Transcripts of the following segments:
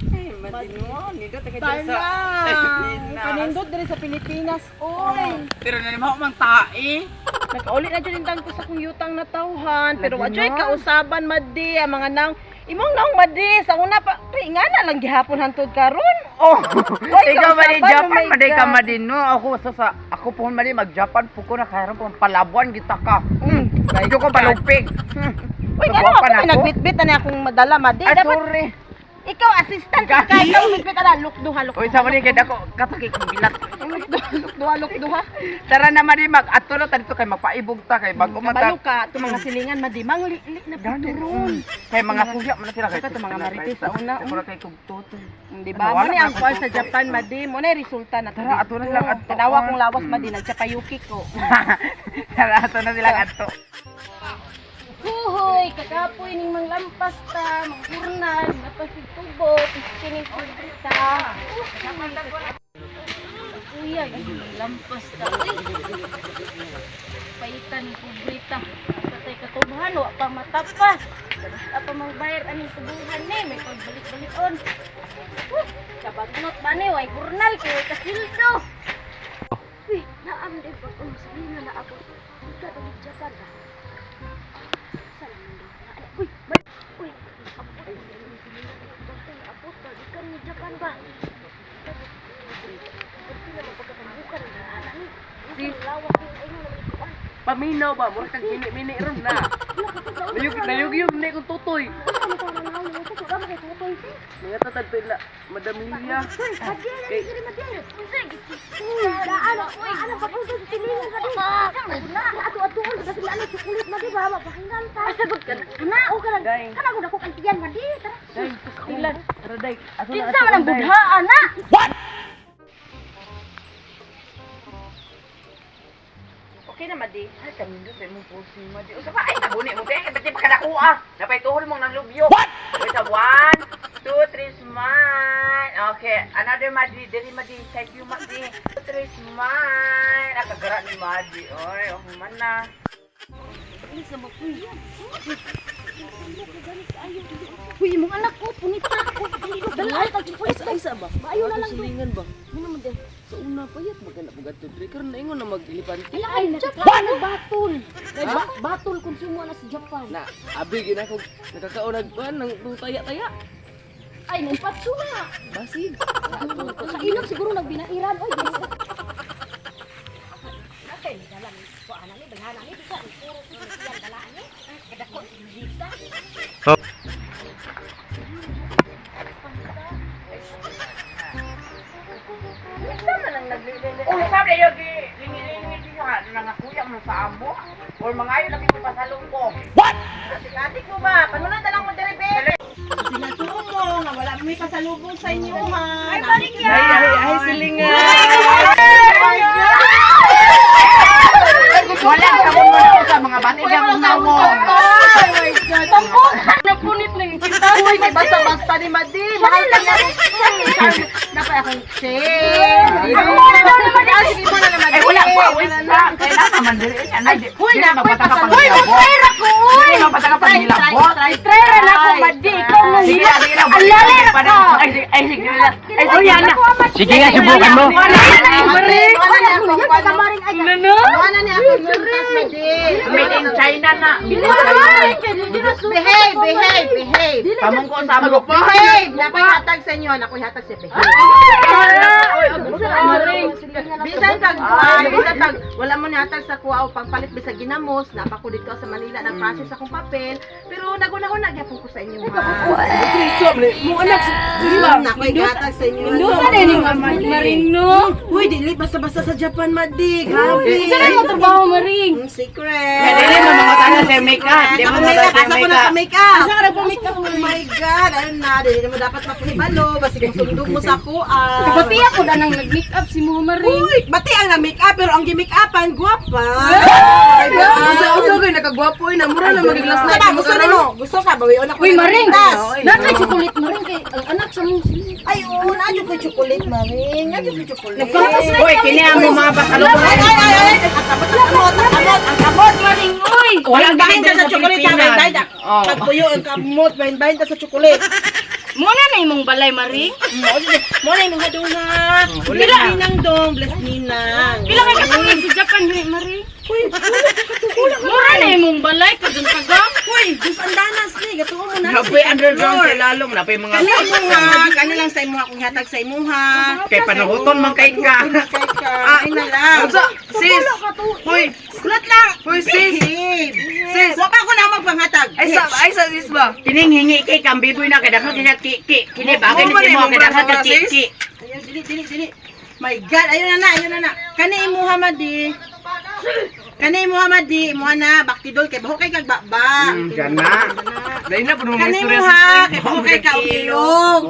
Madino, nito taga Tala! Pilipinas. Panindot diri sa Pilipinas, oy! Pero nalimaw mang tae. Nag-ulit na dyan ko sa kong yutang na tauhan. Pero Lagi wadyo'y na. kausaban, madi. Ang mga nang, imong naong madi. Sa una pa, nga na lang gihapon hantod karon. Oh, Oy, ikaw ba di kausaban, Japan, oh my maday ka God. madino. Ako po mali mag-Japan po ko na kailan po palabuan kita ka. Medyo ko palupig. Uy, nga naman po may nagbitbit na akong madala, madi. Ay, Dapat, sorry. ikaw, assistant ka. Gagi. Ikaw, bitbit na. Lukduha, Uy, lukduha. sa mali kaya ako kataki kong bilat. Lukduha, lukduha. Tara na mali mag-ato na dito kay magpaibog ta kay bago Kabalo matag. ka, ito mga silingan, madi. Manglik-lik na pituron. Kay mga kuya man na sila kay. Ito, ito, mga marites, sa una, Ako na kay kugtuto. Di ba? Mo ni ang call sa Japan, madi. Mo na yung resulta na Tara, ato na lang, ato. Tanawa kong lawas, madi. Nagtsapayuki ko. Tara, ato na silang ato. Huhoy, kakapoy ning manglampas ta, manghurnal, napasig tubo, piskining kubrita. Kuya, lampas ta. Paitan ni kubrita. Patay katubhan, wa pa matapas. Apa magbayar aning tubuhan ni, may pagbalik-balikon. Kabagnot ba ni, way hurnal, kaya kasildo. Uy, naam din ba kung sabihin na naabot. Ika dalit Japan ba? Uy, uy, abot ba? Ikan ni Japan ba? Sis, Lawak yung ayun na malikuan. paminaw ba? Mura kang gini-mini ron na. Nayug-yug na ikong tutoy. Ano ka na naon mo sa suga mo kay tutoy sis? Mga tatad pa ila, Madam Lilia. Madyan, dili madyan. Unsa giti? Daan, ano pa kung sa tilingan ka din? Ato-atoon ba sila ano chocolate madi ba mapakinggan ta? Asagod ka na. Kana o ka lang. Day. Kana gud ako kantiyan madi. Tara. Day, Ilan? Tara, day. Ato na, Kinsa man ang day. budhaan na? Okay na madi. Ay, kami doon, tayo mong pusing mo. Usa pa, ay, nabuni mo, tayo. Ba't yung pakanakuha? Napay-tuhol mong ng lubyo. Wait, 1, 2, 3, smile. Okay, another Madi. Dili Madi, thank you Madi. 2, 3, smile. Nakagara ni Madi. Oy, okay man na. Uy, imong anak ko, punita ko. Dalay, tag-pulis ka. Isa ba? Maayo na lang Silingan ba? Ano mo din? Sa una pa yat magana pag ato dre karon na ingon na maglipante. Ila ay Japan na batol. Batol konsumo na sa Japan. Na abi gid ako nakakaunag pa nang taya-taya. Ay, nimpatso na. Basin. Sa ilog siguro nagbinairan. Oy, yes. Nakay, dalan ko ana ni daghan ni bisa puro yan dalaan ni. Kada ko bisa. Sama lang naglilili. Oh, sabi yung lingi-lingi siya. Nangakuya mo sa amo. Or mga ayo lagi ko pa sa lumbong. What? Ate ko ba? Panunan na lang mo dere, be. Sinasumo nga wala may pasalubong sa inyo ha. Ay, balik yan. Ay silingan. Wala ka mo na sa mga bati siya kung nawon. Oh my God. Tampok. Napunit lang yung kita. Uy, may basta-basta ni Madi. Mahal ka na rin. Napay akong share. Ako mo na naman. Sige mo na naman. Eh, wala po. Kailan naman dere. Uy, na napoy magpataka pang Uy, nilabot. mag-try ko. Uy. Hindi magpataka pang nilabot. Try na ako, Madi. Ikaw mo Sige nila. na, sige na. Alalera ka. Ay, sige na. Ay, sige na. Sige nga, subukan mo. Maring. Wala na akong pagkamaring ay. Wala na akong muntas, Madi. Made in China na. Behave, behave, behave. Kamong ko sa mo pa. Behave. Nakoy hatag sa inyo. Nakoy hatag sa behave. Bisan kag bisan kag wala mo ni hatag sa kuha o pagpalit bisag ginamos, napako dito sa Manila nag-process akong papel, pero nagunahon na gyapon ko sa inyo ha. Mo anak Nakoy hatag sa inyo. Ano ka din Maring no? Uy, dili basta-basta sa Japan, Madi. Grabe. Saan mo trabaho Maring? Secret. Dili mo mga tanda sa makeup. Di mo Makeup, asa ko na makeup. Asa ka nagpa-makeup? Oh my God, ayun na, dili mo dapat mapahibalo, basi kung sundog mo sa kuha. Kapati ako na nang nag-makeup si mo Maring. Uy, bati ang na-makeup, pero ang gi-makeupan, guwapa. Usa ko nakagwapo na mura na magiglas na. Diba, gusto na mo? Gusto ka, bawion ako. Uy Maring, Ay, nakay chocolate Maring kay ang anak sa mo. Ay, oo, nadyo ko chocolate, Maring. Nadyo ko chocolate. Nagpapas Uy, kini ang mo mga pasalubong. Ay. Ang kamot, Maring, uy. Walang Bahin ka sa chocolate, ha, Pilipinas. bahin ka. Oh. Pagpuyo ang kamot, bahin ka sa chocolate. Muna na imong balay maring. Mo na imong hadunga. Uli Bless na. ninang dong, bless ninang. Pila ka katulog sa Japan dili maring. Mura na imong balay kadun kagam. Hoy, dus andanas ni, gatuo mo na. Napay underground sa lalong, napay mga Kani imuha, kani lang sa imuha kung hatag sa imuha. kay panahuton man kay ka. Ay na lang. Sis. Hoy. Kulat lang. Hoy, sis. Sis, wa pa ako na magpanghatag. Ay sa sis ba? Kining hingi kay kambiboy na kada kanya kiki. Kini bagay ni mo kada kanya kiki. Ayun, dili. My God, ayun na. Kani imuha madi. Kani imuha madi, imuha na baktidol kay baho kay kag baba. Gana. Dahil na po nung Kani istorya imuha sis. kay baho kay kaugilog.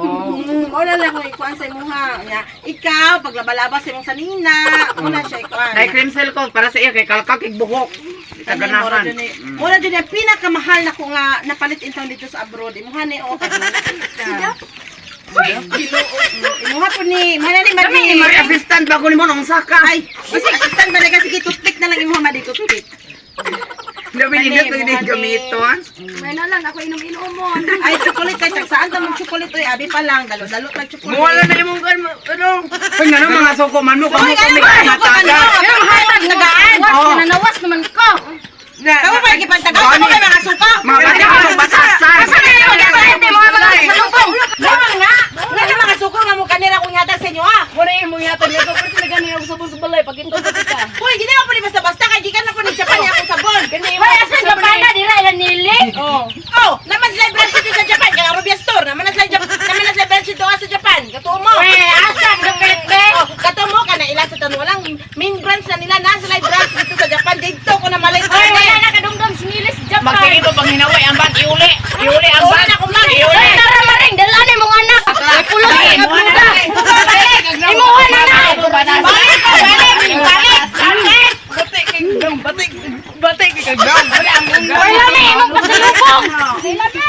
Wala lang ko ikuan sa imuha. Nya, ikaw paglaba-laba sa imong sanina, una siya ikuan. Dai cream cell ko para sa iya kay kalkak kig buhok. Kaganahan. Mura din ang pinakamahal na ko nga napalit intang dito sa abroad. Imuha ni o kay ka. Imuha po ni, mana ni Kami ni Mari assistant ba ko nimo nung saka. Ay, kasi assistant ba na kasi toothpick na lang imuha madi toothpick. Labi ni dito ni gamiton. May na lang ako inom-inomon. Ay, chocolate kay tag saan ta mo chocolate oy, abi pa lang dalo-dalo lang chocolate. Wala na imong ano. Pag nga mga suko man mo kamo Uy, kami ano ba? mataga. Ano ba? Tagaan. Was na nawas naman ko. Kamu pa gipantagan mo kay mga suka. Mga bata ko batasan. Asa na yung magkakainte mga salubong? Naman nga. Nga mga suka nga mo kanira kung yata sa inyo ah. Mura imong yata nito pero tinagani ako sa bunso balay pag into ka. Hoy, gini mo pa ni basta-basta kay gikan na po ni Japan niya akong sabon. Hoy, asa Japan na dira ila nili? Oh, naman sila branch dito sa Japan, kaya Arabia Store, naman na sila branch dito sa Japan. Katuo mo. Eh, asa gapit be? Oh, katuo mo kana ila sa tanong lang main branch na nila na sila branch dito sa Japan. Dito ko na malay. Hoy, wala na kadungdam sinilis Japan. Magkikito pang hinaway ang bag iuli. Iuli ang bag. Hoy, Iuli. tara maring dala ni mong anak. Ay pulo Ay, ay imuha na pulo. na. Imuha na na. Balik. Batik kay kagam. Wala na imong pasalubong. Wala na.